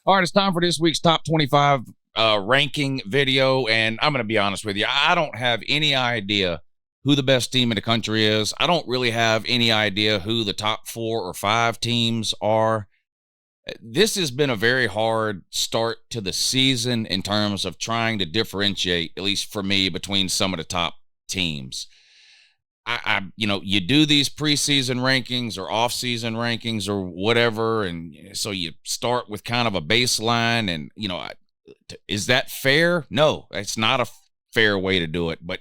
All right, it's time for this week's top 25 ranking video. And I'm going to be honest with you. I don't have any idea who the best team in the country is. I don't really have any idea who the top 4 or 5 teams are. This has been a very hard start to the season in terms of trying to differentiate, at least for me, between some of the top teams. You do these preseason rankings or off-season rankings or whatever, and so you start with kind of a baseline, and is that fair? No, it's not a fair way to do it, but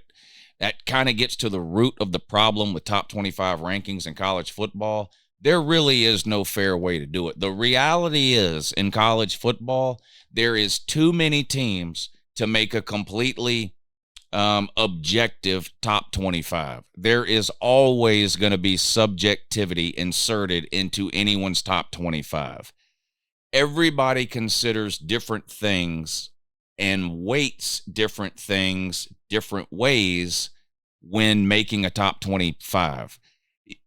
that kind of gets to the root of the problem with top 25 rankings in college football. There really is no fair way to do it. The reality is, in college football, there is too many teams to make a completely objective top 25. There is always going to be subjectivity inserted into anyone's top 25. Everybody considers different things and weights different things different ways when making a top 25.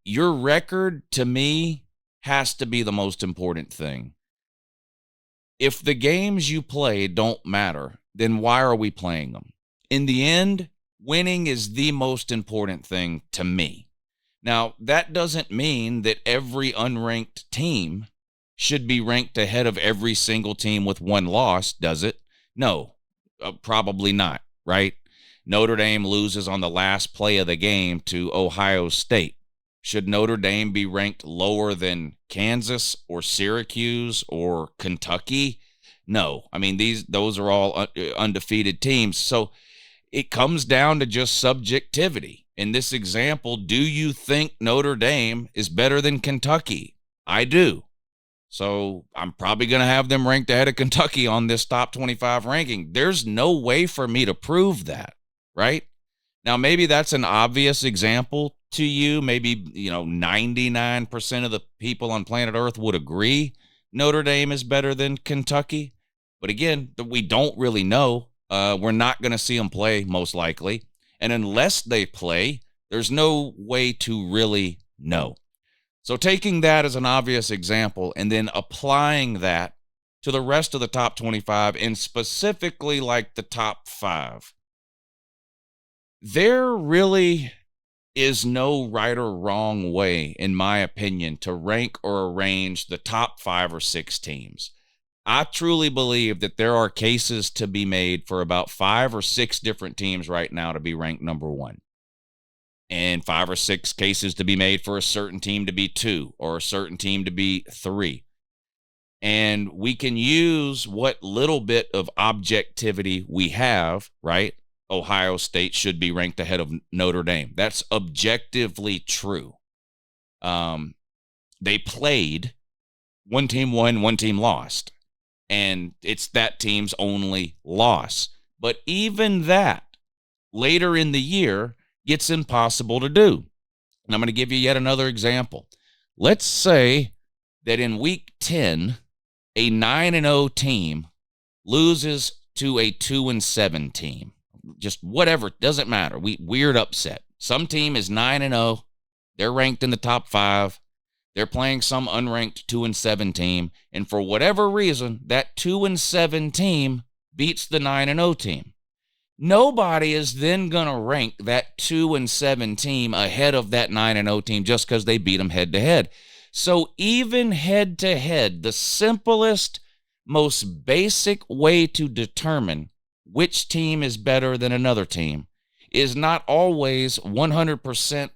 Your record, to me, has to be the most important thing. If the games you play don't matter, then why are we playing them? In the end, winning is the most important thing to me. Now, that doesn't mean that every unranked team should be ranked ahead of every single team with one loss, does it? No, probably not, right? Notre Dame loses on the last play of the game to Ohio State. Should Notre Dame be ranked lower than Kansas or Syracuse or Kentucky? No. I mean, those are all undefeated teams. So it comes down to just subjectivity. In this example, do you think Notre Dame is better than Kentucky? I do. So I'm probably going to have them ranked ahead of Kentucky on this top 25 ranking. There's no way for me to prove that, right? Now, maybe that's an obvious example to you. Maybe, 99% of the people on planet Earth would agree Notre Dame is better than Kentucky. But again, we don't really know. We're not going to see them play, most likely. And unless they play, there's no way to really know. So taking that as an obvious example and then applying that to the rest of the top 25 and specifically like the top 5, there really is no right or wrong way, in my opinion, to rank or arrange the top 5 or 6 teams. I truly believe that there are cases to be made for about 5 or 6 different teams right now to be ranked number 1. And 5 or 6 cases to be made for a certain team to be 2 or a certain team to be 3. And we can use what little bit of objectivity we have, right? Ohio State should be ranked ahead of Notre Dame. That's objectively true. They played, one team won, one team lost. And it's that team's only loss. But even that, later in the year, gets impossible to do. And I'm going to give you yet another example. Let's say that in week 10, a 9-0 team loses to a 2-7 team. Just whatever, doesn't matter. Weird upset. Some team is 9-0. They're ranked in the top 5. They're playing some unranked 2-7 team, and for whatever reason, that 2-7 team beats the 9-0 team. Nobody is then going to rank that 2-7 team ahead of that 9-0 team just because they beat them head-to-head. So even head-to-head, the simplest, most basic way to determine which team is better than another team is not always 100%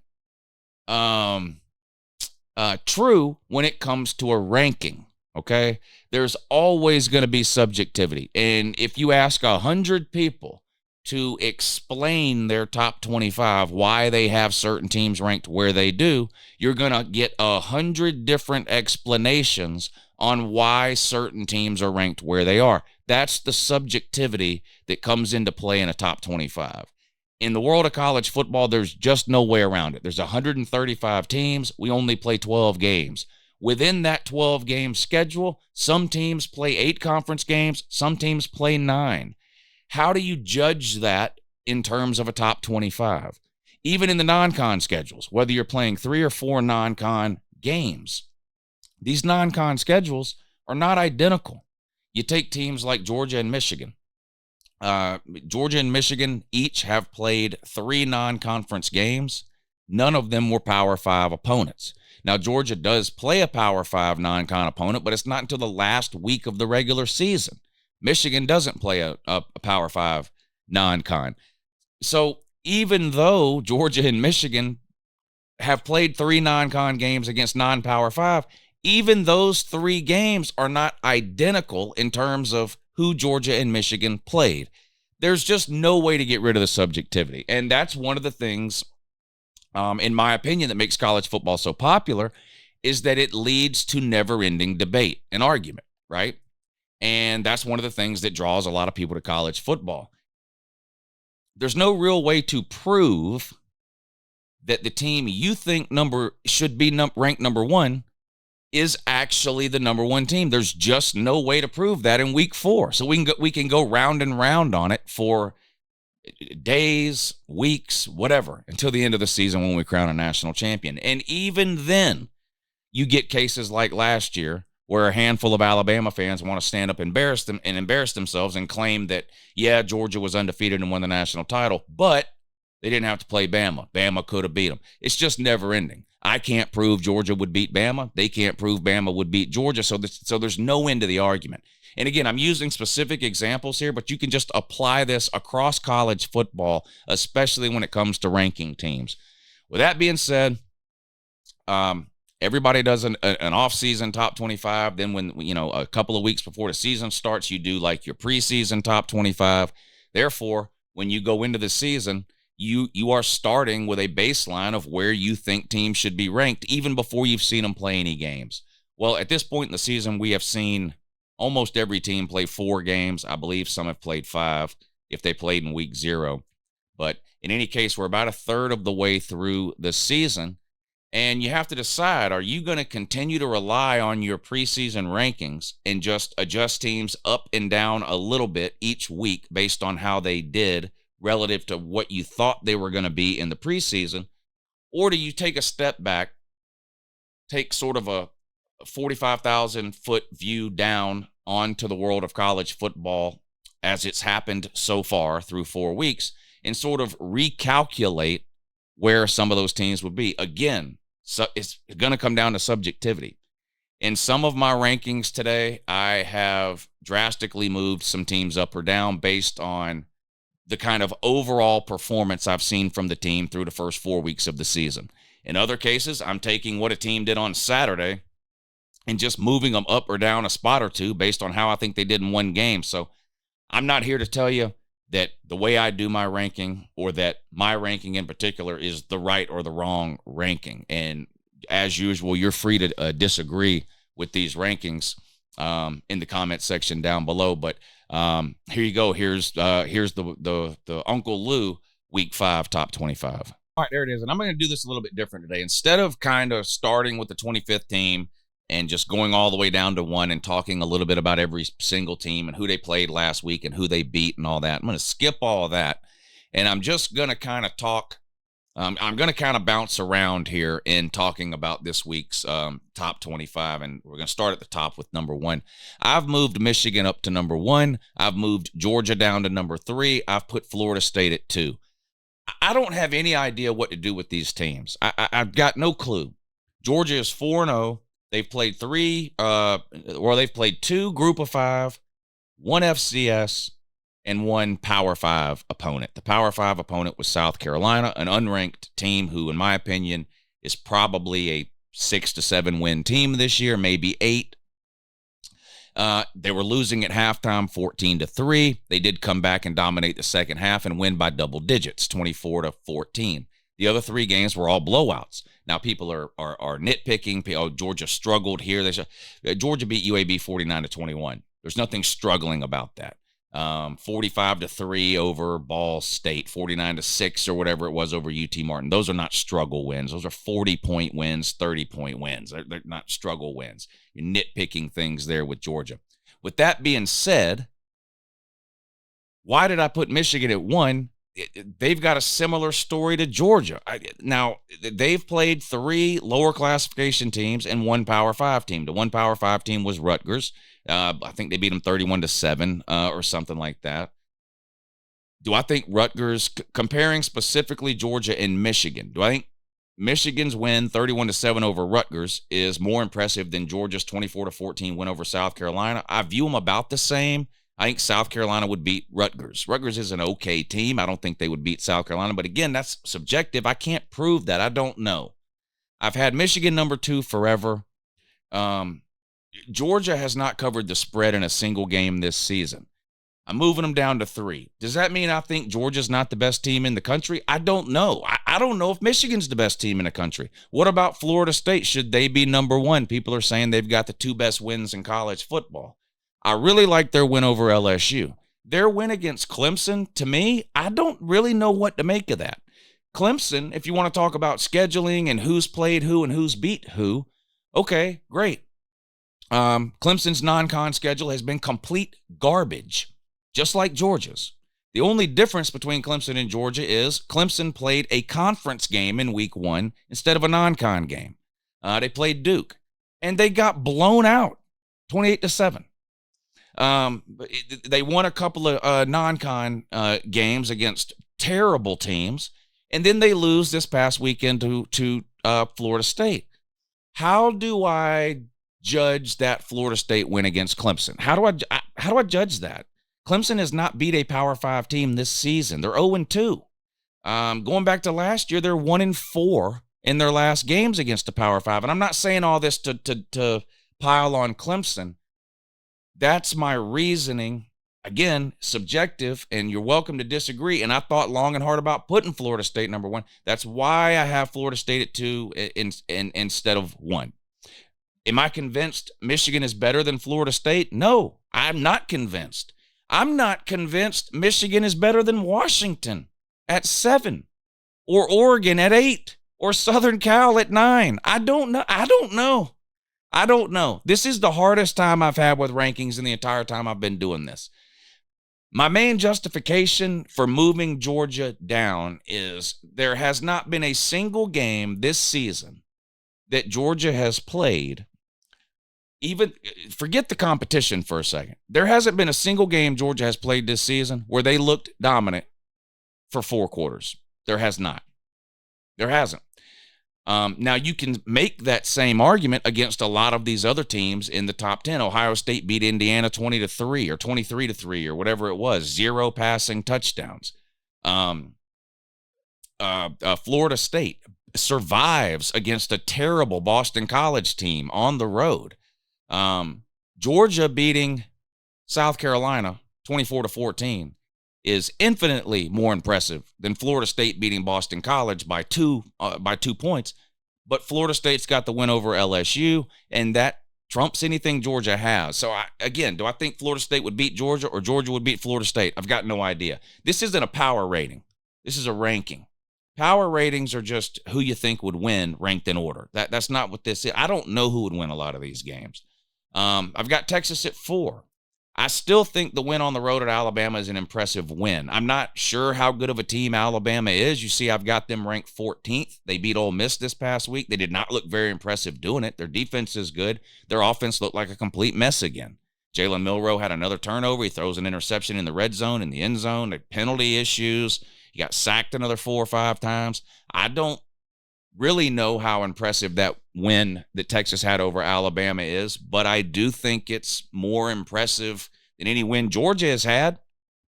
true when it comes to a ranking, okay? There's always going to be subjectivity. And if you ask 100 people to explain their top 25, why they have certain teams ranked where they do, you're going to get 100 different explanations on why certain teams are ranked where they are. That's the subjectivity that comes into play in a top 25. In the world of college football, there's just no way around it. There's 135 teams. We only play 12 games. Within that 12-game schedule, some teams play 8 conference games. Some teams play 9. How do you judge that in terms of a top 25? Even in the non-con schedules, whether you're playing 3 or 4 non-con games, these non-con schedules are not identical. you take teams like Georgia and Michigan. Georgia and Michigan each have played 3 non-conference games. None of them were Power 5 opponents. Now, Georgia does play a Power 5 non-con opponent, but it's not until the last week of the regular season. Michigan doesn't play a Power 5 non-con. So even though Georgia and Michigan have played 3 non-con games against non-Power 5, even those 3 games are not identical in terms of who Georgia and Michigan played. There's just no way to get rid of the subjectivity. And that's one of the things, in my opinion, that makes college football so popular, is that it leads to never-ending debate and argument, right? And that's one of the things that draws a lot of people to college football. There's no real way to prove that the team you think should be ranked number 1 is actually the number 1 team. There's just no way to prove that in week 4. So we can go round and round on it for days, weeks, whatever, until the end of the season when we crown a national champion. And even then, you get cases like last year where a handful of Alabama fans want to stand up and embarrass themselves and claim that, yeah, Georgia was undefeated and won the national title, but they didn't have to play Bama. Bama could have beat them. It's just never ending. I can't prove Georgia would beat Bama. They can't prove Bama would beat Georgia. So there's no end to the argument. And again, I'm using specific examples here, but you can just apply this across college football, especially when it comes to ranking teams. With that being said, everybody does an off-season top 25. Then when, a couple of weeks before the season starts, you do like your preseason top 25. Therefore, when you go into the season, you are starting with a baseline of where you think teams should be ranked, even before you've seen them play any games. Well, at this point in the season, we have seen almost every team play 4 games. I believe some have played 5 if they played in week 0. But in any case, we're about a third of the way through the season, and you have to decide, are you going to continue to rely on your preseason rankings and just adjust teams up and down a little bit each week based on how they did relative to what you thought they were going to be in the preseason? Or do you take a step back, take sort of a 45,000-foot view down onto the world of college football as it's happened so far through 4 weeks, and sort of recalculate where some of those teams would be? Again, so it's going to come down to subjectivity. In some of my rankings today, I have drastically moved some teams up or down based on the kind of overall performance I've seen from the team through the first 4 weeks of the season. In other cases, I'm taking what a team did on Saturday and just moving them up or down a spot or two based on how I think they did in one game. So I'm not here to tell you that the way I do my ranking, or that my ranking in particular, is the right or the wrong ranking. And as usual, you're free to disagree with these rankings in the comment section down below. But here you go. Here's the Uncle Lou week 5 top 25. All right, there it is. And I'm going to do this a little bit different today. Instead of kind of starting with the 25th team and just going all the way down to 1 and talking a little bit about every single team and who they played last week and who they beat and all that, I'm going to skip all of that. And I'm just going to kind of talk. I'm going to kind of bounce around here in talking about this week's top 25, and we're going to start at the top with number 1. I've moved Michigan up to number 1. I've moved Georgia down to number 3. I've put Florida State at 2. I don't have any idea what to do with these teams. I've got no clue. Georgia is 4-0. They've played 2 Group of 5, 1 FCS, and 1 Power 5 opponent. The Power 5 opponent was South Carolina, an unranked team who, in my opinion, is probably a 6 to 7 win team this year, maybe 8. They were losing at halftime 14-3. They did come back and dominate the second half and win by double digits, 24-14. The other 3 games were all blowouts. Now, people are nitpicking. Oh, Georgia struggled here. Georgia beat UAB 49-21. There's nothing struggling about that. 45-3 over Ball State, 49-6 or whatever it was over UT Martin. Those are not struggle wins. Those are 40-point wins, 30-point wins. They're not struggle wins. You're nitpicking things there with Georgia. With that being said, why did I put Michigan at 1? they've got a similar story to Georgia. Now, they've played 3 lower classification teams and 1 Power 5 team. The 1 Power 5 team was Rutgers. I think they beat them 31-7 or something like that. Do I think Rutgers, comparing specifically Georgia and Michigan, do I think Michigan's win 31-7 over Rutgers is more impressive than Georgia's 24-14 win over South Carolina? I view them about the same. I think South Carolina would beat Rutgers. Rutgers is an okay team. I don't think they would beat South Carolina. But again, that's subjective. I can't prove that. I don't know. I've had Michigan number 2 forever. Georgia has not covered the spread in a single game this season. I'm moving them down to 3. Does that mean I think Georgia's not the best team in the country? I don't know. I don't know if Michigan's the best team in the country. What about Florida State? Should they be number 1? People are saying they've got the 2 best wins in college football. I really like their win over LSU. Their win against Clemson, to me, I don't really know what to make of that. Clemson, if you want to talk about scheduling and who's played who and who's beat who, okay, great. Clemson's non-con schedule has been complete garbage, just like Georgia's. The only difference between Clemson and Georgia is Clemson played a conference game in week 1 instead of a non-con game. They played Duke, and they got blown out 28-7. They won a couple of non-con games against terrible teams, and then they lose this past weekend to Florida State. How do I judge that Florida State win against Clemson? How do I judge that? Clemson has not beat a Power 5 team this season. They're 0-2. Going back to last year, they're 1-4 in their last games against a Power 5. And I'm not saying all this to pile on Clemson. That's my reasoning. Again, subjective, and you're welcome to disagree. And I thought long and hard about putting Florida State number 1. That's why I have Florida State at 2 instead of 1. Am I convinced Michigan is better than Florida State? No, I'm not convinced. I'm not convinced Michigan is better than Washington at 7, or Oregon at 8, or Southern Cal at 9. I don't know. This is the hardest time I've had with rankings in the entire time I've been doing this. My main justification for moving Georgia down is there has not been a single game this season that Georgia has played. Even forget the competition for a second. There hasn't been a single game Georgia has played this season where they looked dominant for 4 quarters. There has not. There hasn't. Now, you can make that same argument against a lot of these other teams in the top 10. Ohio State beat Indiana 20-3 or 23-3 or whatever it was. 0 passing touchdowns. Florida State survives against a terrible Boston College team on the road. Georgia beating South Carolina 24-14 is infinitely more impressive than Florida State beating Boston College by 2 points. But Florida State's got the win over LSU, and that trumps anything Georgia has. So, do I think Florida State would beat Georgia or Georgia would beat Florida State? I've got no idea. This isn't a power rating. This is a ranking. Power ratings are just who you think would win ranked in order. That's not what this is. I don't know who would win a lot of these games. I've got Texas at 4. I still think the win on the road at Alabama is an impressive win. I'm not sure how good of a team Alabama is. You see, I've got them ranked 14th. They beat Ole Miss this past week. They did not look very impressive doing it. Their defense is good. Their offense looked like a complete mess again. Jalen Milroe had another turnover. He throws an interception in the red zone, in the end zone. The penalty issues. He got sacked another 4 or 5 times. I don't really know how impressive that win that Texas had over Alabama is, but I do think it's more impressive than any win Georgia has had,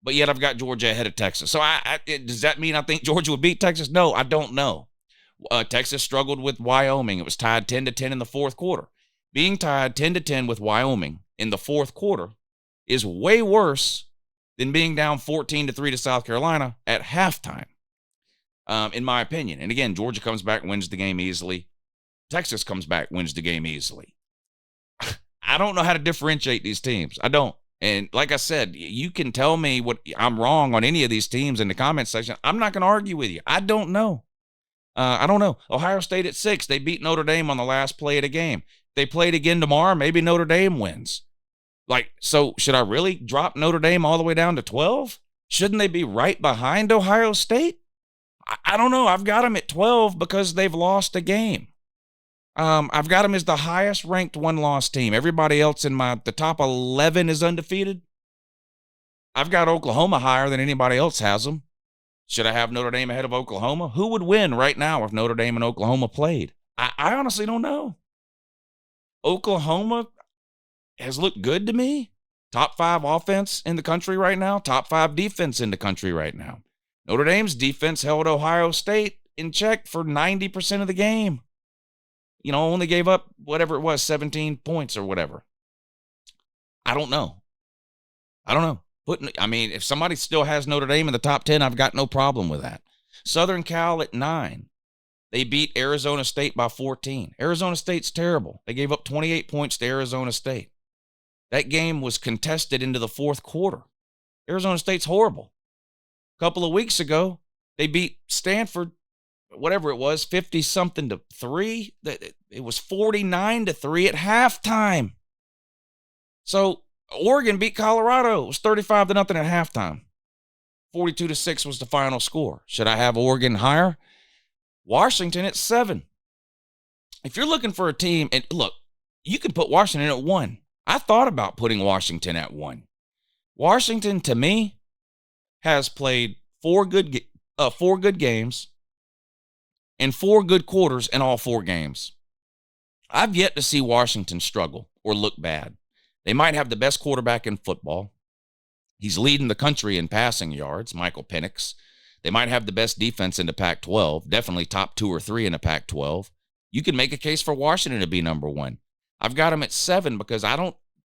but yet I've got Georgia ahead of Texas. So does that mean I think Georgia would beat Texas? No, I don't know. Texas struggled with Wyoming. It was tied 10-10 in the 4th quarter. Being tied 10-10 with Wyoming in the 4th quarter is way worse than being down 14-3 to South Carolina at halftime. In my opinion. And again, Georgia comes back, wins the game easily. Texas comes back, wins the game easily. I don't know how to differentiate these teams. I don't. And like I said, you can tell me what I'm wrong on any of these teams in the comment section. I'm not going to argue with you. I don't know. I don't know. Ohio State at 6. They beat Notre Dame on the last play of the game. They played again tomorrow. Maybe Notre Dame wins. So should I really drop Notre Dame all the way down to 12? Shouldn't they be right behind Ohio State? I don't know. I've got them at 12 because they've lost a game. I've got them as the highest ranked one-loss team. Everybody else in the top 11 is undefeated. I've got Oklahoma higher than anybody else has them. Should I have Notre Dame ahead of Oklahoma? Who would win right now if Notre Dame and Oklahoma played? I honestly don't know. Oklahoma has looked good to me. Top 5 offense in the country right now. Top 5 defense in the country right now. Notre Dame's defense held Ohio State in check for 90% of the game. Only gave up whatever it was, 17 points or whatever. I don't know. If somebody still has Notre Dame in the top 10, I've got no problem with that. Southern Cal at 9. They beat Arizona State by 14. Arizona State's terrible. They gave up 28 points to Arizona State. That game was contested into the fourth quarter. Arizona State's horrible. A couple of weeks ago, they beat Stanford, whatever it was, 50-something to 3. It was 49-3 at halftime. So Oregon beat Colorado. It was 35-0 at halftime. 42-6 was the final score. Should I have Oregon higher? Washington at 7. If you're looking for a team, and look, you could put Washington at 1. I thought about putting Washington at 1. Washington, to me, has played 4 good games and 4 good quarters in all 4 games. I've yet to see Washington struggle or look bad. They might have the best quarterback in football. He's leading the country in passing yards, Michael Penix. They might have the best defense in the Pac-12, definitely top 2 or 3 in the Pac-12. You can make a case for Washington to be number 1. I've got them at 7 because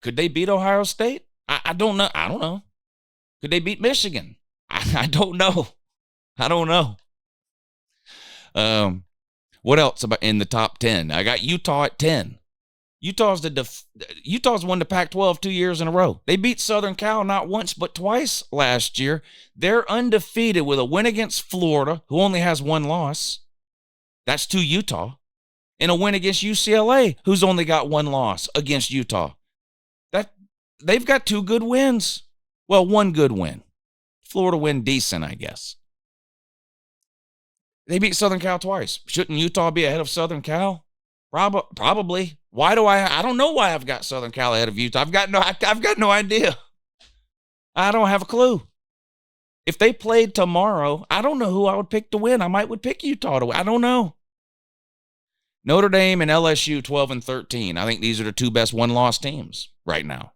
could they beat Ohio State? I don't know. I don't know. Could they beat Michigan? I don't know. I don't know. What else about in the top 10? I got Utah at 10. Utah's won the Pac-12 2 years in a row. They beat Southern Cal not once but twice last year. They're undefeated with a win against Florida, who only has 1 loss. That's to Utah. And a win against UCLA, who's only got 1 loss against Utah. They've got 2 good wins. Well, 1 good win. Florida win decent, I guess. They beat Southern Cal twice. Shouldn't Utah be ahead of Southern Cal? Probably. Why do I don't know why I've got Southern Cal ahead of Utah. I've got no idea. I don't have a clue. If they played tomorrow, I don't know who I would pick to win. I would pick Utah to win. I don't know. Notre Dame and LSU 12 and 13. I think these are the 2 best one-loss teams right now.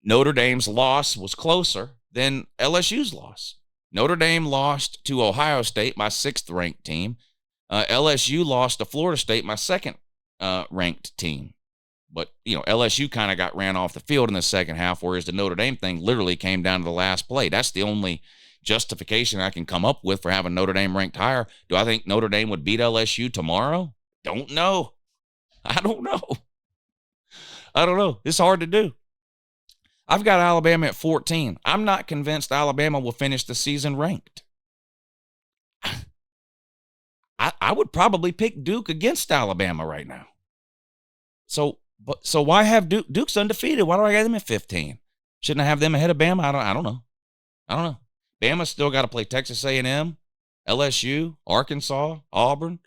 Notre Dame's loss was closer than LSU's loss. Notre Dame lost to Ohio State, my 6th-ranked team. LSU lost to Florida State, my 2nd-ranked team. But, LSU kind of got ran off the field in the second half, whereas the Notre Dame thing literally came down to the last play. That's the only justification I can come up with for having Notre Dame ranked higher. Do I think Notre Dame would beat LSU tomorrow? Don't know. I don't know. It's hard to do. I've got Alabama at 14. I'm not convinced Alabama will finish the season ranked. I would probably pick Duke against Alabama right now. So why have Duke? Duke's undefeated. Why do I have them at 15? Shouldn't I have them ahead of Bama? I don't know. Bama's still got to play Texas A&M, LSU, Arkansas, Auburn.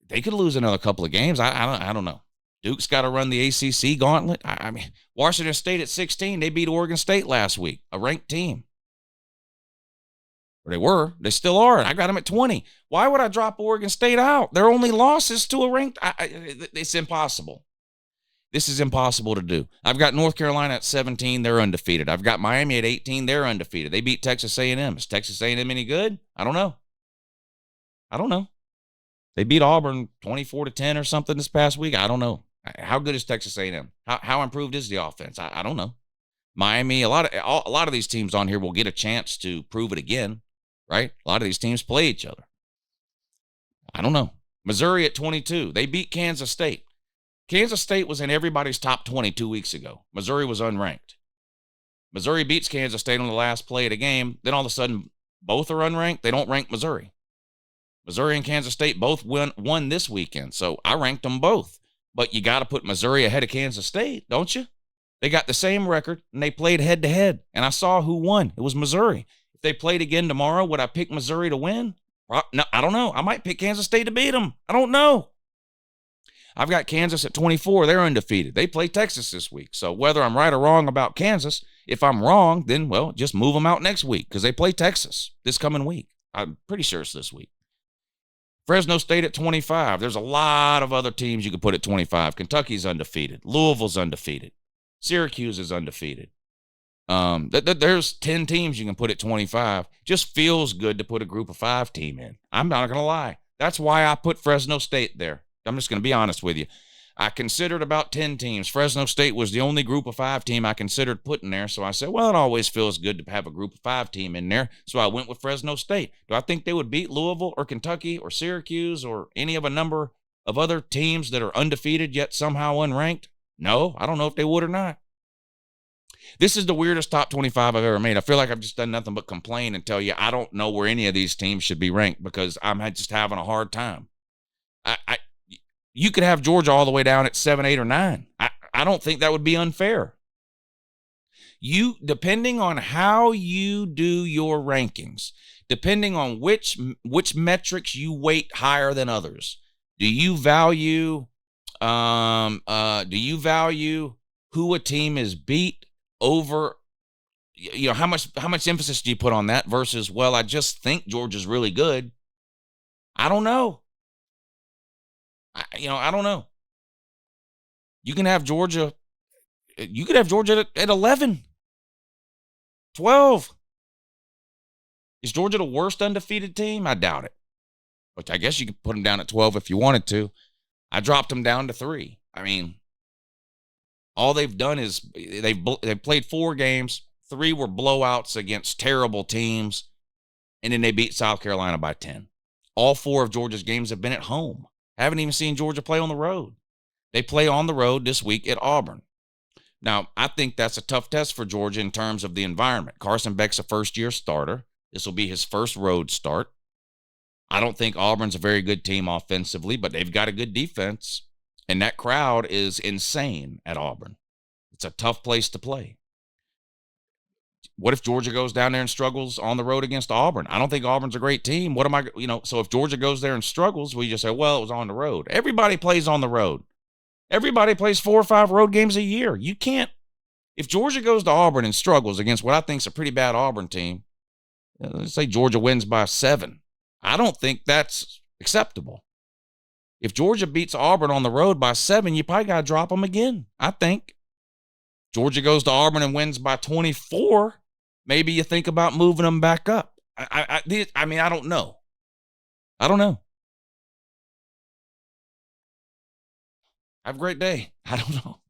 They could lose another couple of games. I don't know. Duke's got to run the ACC gauntlet. I mean, Washington State at 16, they beat Oregon State last week, a ranked team. Or they still are. I got them at 20. Why would I drop Oregon State out? Their only losses to a ranked. It's impossible. This is impossible to do. I've got North Carolina at 17. They're undefeated. I've got Miami at 18. They're undefeated. They beat Texas A&M. Is Texas A&M any good? I don't know. They beat Auburn 24-10 or something this past week. I don't know. How good is Texas A&M? How improved is the offense? I don't know. Miami, a lot of these teams on here will get a chance to prove it again, right? A lot of these teams play each other. I don't know. Missouri at 22. They beat Kansas State. Kansas State was in everybody's top 20 2 weeks ago. Missouri was unranked. Missouri beats Kansas State on the last play of the game. Then all of a sudden, both are unranked. They don't rank Missouri. Missouri and Kansas State both won this weekend, so I ranked them both. But you got to put Missouri ahead of Kansas State, don't you? They got the same record, and they played head-to-head, and I saw who won. It was Missouri. If they played again tomorrow, would I pick Missouri to win? No, I don't know. I might pick Kansas State to beat them. I don't know. I've got Kansas at 24. They're undefeated. They play Texas this week. So whether I'm right or wrong about Kansas, if I'm wrong, then, well, just move them out next week because they play Texas this coming week. I'm pretty sure it's this week. Fresno State at 25. There's a lot of other teams you could put at 25. Kentucky's undefeated. Louisville's undefeated. Syracuse is undefeated. There's 10 teams you can put at 25. Just feels good to put a group of 5 team in. I'm not going to lie. That's why I put Fresno State there. I'm just going to be honest with you. I considered about 10 teams. Fresno State was the only group of 5 team I considered putting there. So I said, well, it always feels good to have a group of 5 team in there. So I went with Fresno State. Do I think they would beat Louisville or Kentucky or Syracuse or any of a number of other teams that are undefeated yet somehow unranked? No, I don't know if they would or not. This is the weirdest top 25 I've ever made. I feel like I've just done nothing but complain and tell you I don't know where any of these teams should be ranked because I'm just having a hard time. You could have Georgia all the way down at 7, 8, or 9. I don't think that would be unfair. Depending on how you do your rankings, depending on which metrics you weight higher than others, do you value who a team is beat over? How much emphasis do you put on that versus, well, I just think Georgia's really good? I don't know. I don't know. You could have Georgia at 11, 12. Is Georgia the worst undefeated team? I doubt it. But I guess you could put them down at 12 if you wanted to. I dropped them down to 3. I mean, all they've done is they've played 4 games. 3 were blowouts against terrible teams, and then they beat South Carolina by 10. All 4 of Georgia's games have been at home. I haven't even seen Georgia play on the road. They play on the road this week at Auburn. Now, I think that's a tough test for Georgia in terms of the environment. Carson Beck's a first-year starter. This will be his first road start. I don't think Auburn's a very good team offensively, but they've got a good defense, and that crowd is insane at Auburn. It's a tough place to play. What if Georgia goes down there and struggles on the road against Auburn? I don't think Auburn's a great team. So if Georgia goes there and struggles, we just say, well, it was on the road. Everybody plays on the road. Everybody plays 4 or 5 road games a year. You can't, if Georgia goes to Auburn and struggles against what I think is a pretty bad Auburn team, let's say Georgia wins by 7. I don't think that's acceptable. If Georgia beats Auburn on the road by 7, you probably got to drop them again. I think. Georgia goes to Auburn and wins by 24. Maybe you think about moving them back up. I mean, I don't know. Have a great day. I don't know.